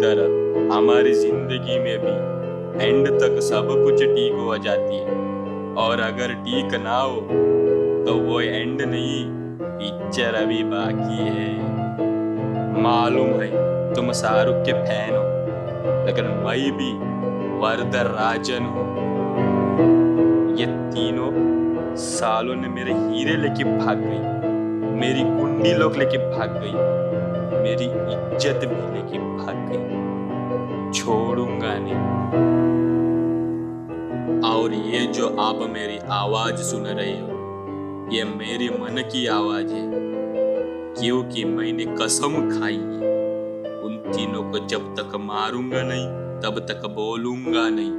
तरह हमारी जिंदगी में भी एंड तक सब कुछ ठीक हो जाती है, और अगर ठीक ना हो तो वो एंड नहीं, पिक्चर अभी बाकी है। मालूम है तुम शाहरुख के फैन हो, लेकिन मैं भी वरदराजन हूँ। ये तीनों सालों ने मेरे हीरे लेके भाग गई, मेरी कुंडी लोग लेके भाग गई, मेरी इज्जत भी लेके भाग गई, छोड़ूंगा नहीं। और ये जो आप मेरी आवाज सुन रहे हो, ये मेरे मन की आवाज है, क्योंकि मैंने कसम खाई है, उन तीनों को जब तक मारूंगा नहीं तब तक बोलूंगा नहीं।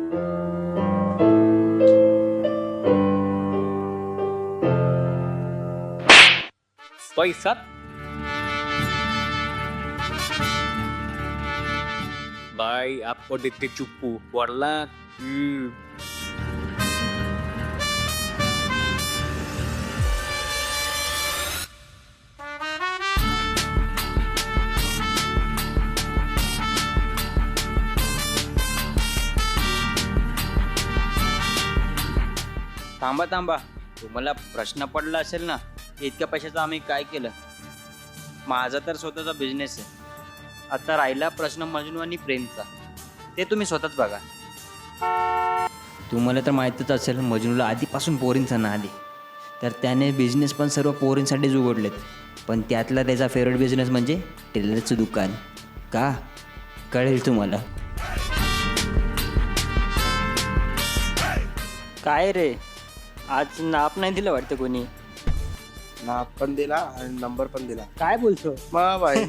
पैसा भाई आपको देखते चुप्पू वरला थांबा थांबा, तुम्हाला प्रश्न पडला असेल ना, इतक्या पैशाचं आम्ही काय केलं. माझा तर स्वतःचा बिझनेस आहे. आता राहिला प्रश्न मजनू आणि प्रेमचा, ते तुम्ही स्वतःच बघा. तुम्हाला तर माहीतच असेल, मजनूला आधीपासून पोरींचा ना आली, तर त्याने बिझनेस पण सर्व पोरींसाठीच उघडलेत. पण त्यातला त्याचा फेवरेट बिझनेस म्हणजे टेलरचं दुकान. का कळेल तुम्हाला. काय रे, आज नाप नाही दिलं वाटतं कोणी. नाप पण दिला आणि नंबर पण दिला. काय बोलतो भाई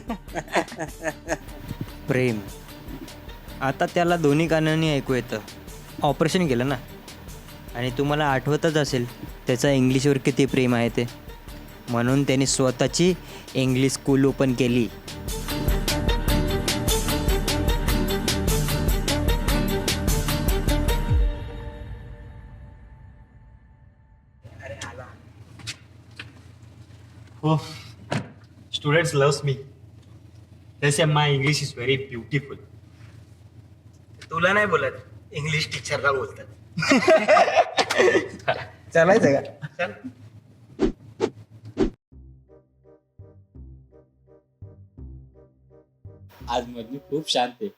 प्रेम, आता त्याला दोन्ही कानांनी ऐकू येतं. ऑपरेशन केलं ना, आणि तुम्हाला आठवतच असेल त्याचं इंग्लिशवर किती प्रेम आहे ते. म्हणून त्याने स्वतःची इंग्लिश स्कूल ओपन केली. Oh, students loves me. They say my English is very beautiful. तुला नाही बोलत, इंग्लिश टीचरला बोलतात. चालायचं का? चल. आज मजनू खूप शांत आहे.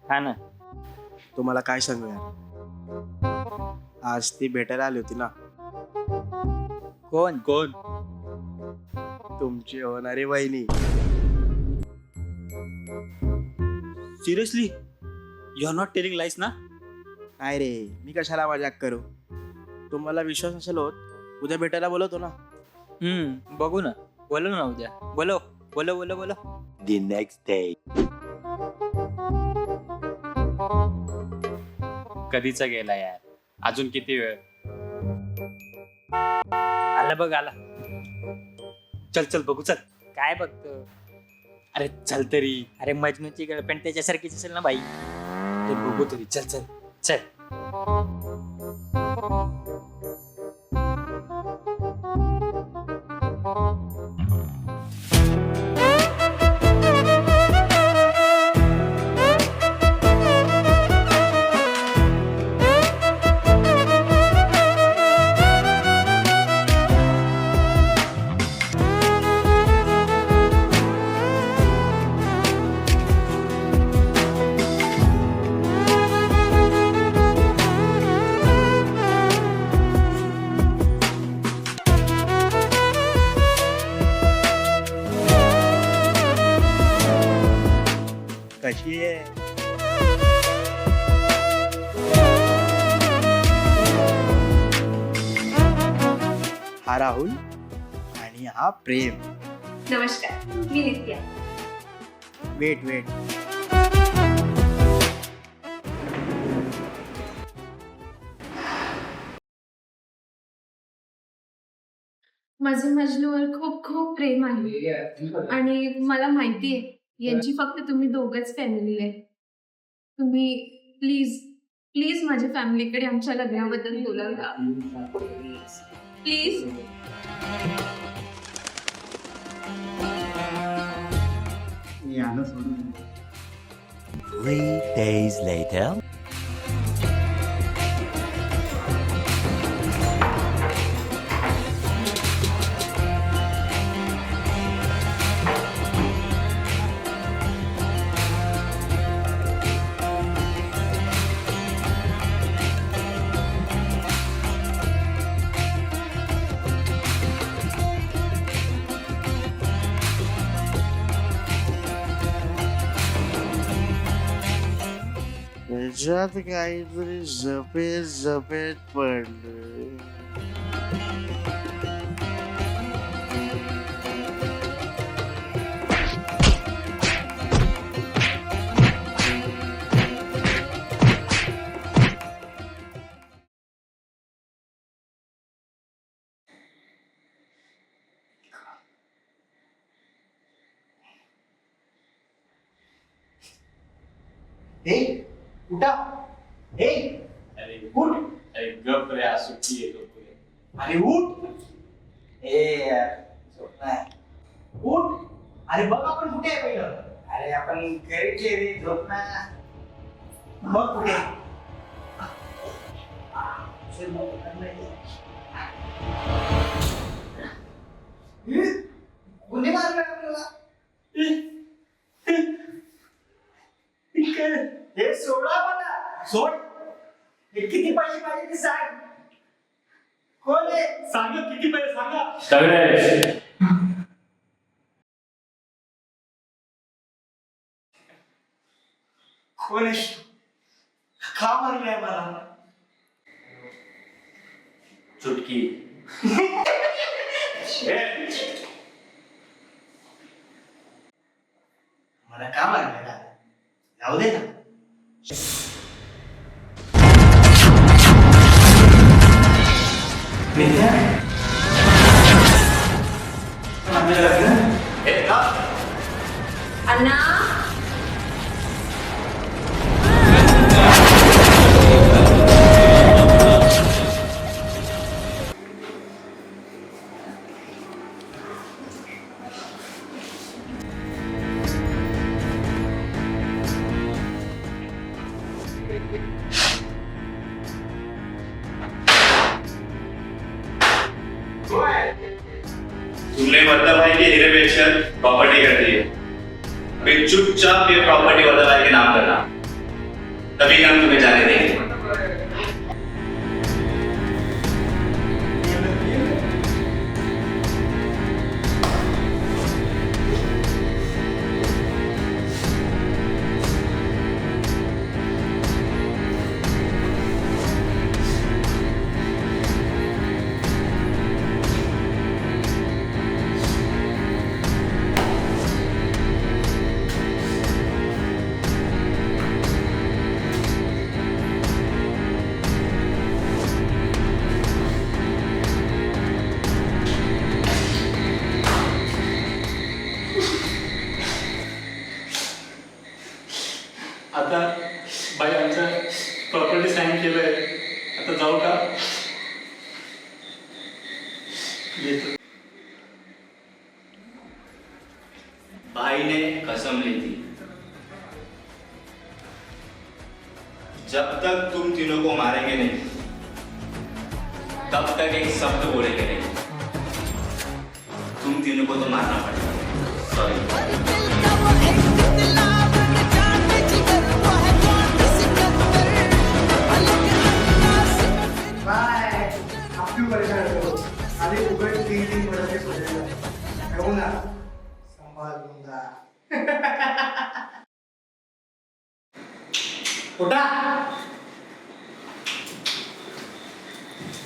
हा ना. तुम्हाला काय सांगू यार, आज ती भेटायला आली होती ना, कोण कौन? तुमची होणारी वहिनी. Seriously you are not telling lies ना? काय रे, मी कशाला मजाक करू. तुम्हाला विश्वास असेल होत, उद्या भेटायला बोलवतो ना. बघू ना, बोलव ना उद्या. बोलव बोलव बोलव बोलव. The next day. कधीचा गेला यार, अजून किती वेळ? आला बघ आला. चल चल बघू चल. काय बघतो. अरे चल तरी. अरे मजनूची गर्लफ्रेंड त्याच्यासारखीच असेल ना बाई. ते बघू तरी. चल चल चल. कशी आहे? हा राहुल आणि हा प्रेम. नमस्कार, मी नित्या. वेट वेट, माझं मजनूवर खूप खूप प्रेम आहे आणि मला माहिती आहे यांची फक्त तुम्ही दोघच फॅमिली आहे. तुम्ही प्लीज प्लीज माझ्या फॅमिलीकडे आमच्या लग्नाबद्दल बोलावा प्लीज. मी आलो सोडून. 3 days later. त्याच्यात काहीतरी झपेत झपेत पडलं. उठा हे अरे उठ अरे गप रे, आज सुट्टी आहे तो पुढे. अरे उठ उठ अरे बघ आपण कुठे आहे पहिलं. अरे आपण घरी रे झोप ना. बघ कुठे कोणी मारलं आपल्याला. हे सोडा मला सोड. हे किती पैसे पाहिजे ते सांग. कोण आहे सांगा किती पैसे सांगा. सगळे कोण आहे का मारलंय मला. चुटकी. मला का मारलंय का जाऊ दे ना. अण्णा तुमने मतलब है कि हीरे बेचकर प्रॉपर्टी कर दी है. अभी चुपचाप ये प्रॉपर्टी वल्लभ भाई के नाम करना, तभी हम तुम्हें जाने देंगे. आता बाई आमचं प्रॉपर्टी साईन केलंय. आता जाऊ का. येतो. भाई ने कसम ली थी, जब तक तुम तीनों को मारेंगे नहीं, तब तक एक शब्द बोलेंगे नहीं. तुम तीनों को तो मारना पड़ेगा. सॉरी. अरे उघड 3 वर्षाचे सोडलेलं ठेवू ना. संभाल मुंगा. उठा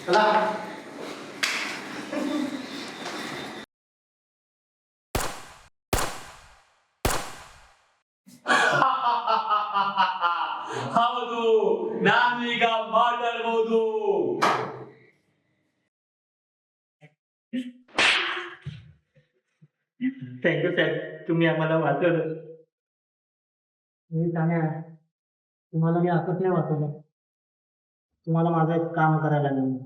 चला. ಹೌದು ನಾನೀಗ ಮಾತಾಡ್ಬೋದು. थँक्यू साहेब, तुम्ही आम्हाला वाचवलं. तुम्हाला मी असंच नाही वाचवलं. तुम्हाला माझं एक काम करायला लागेल.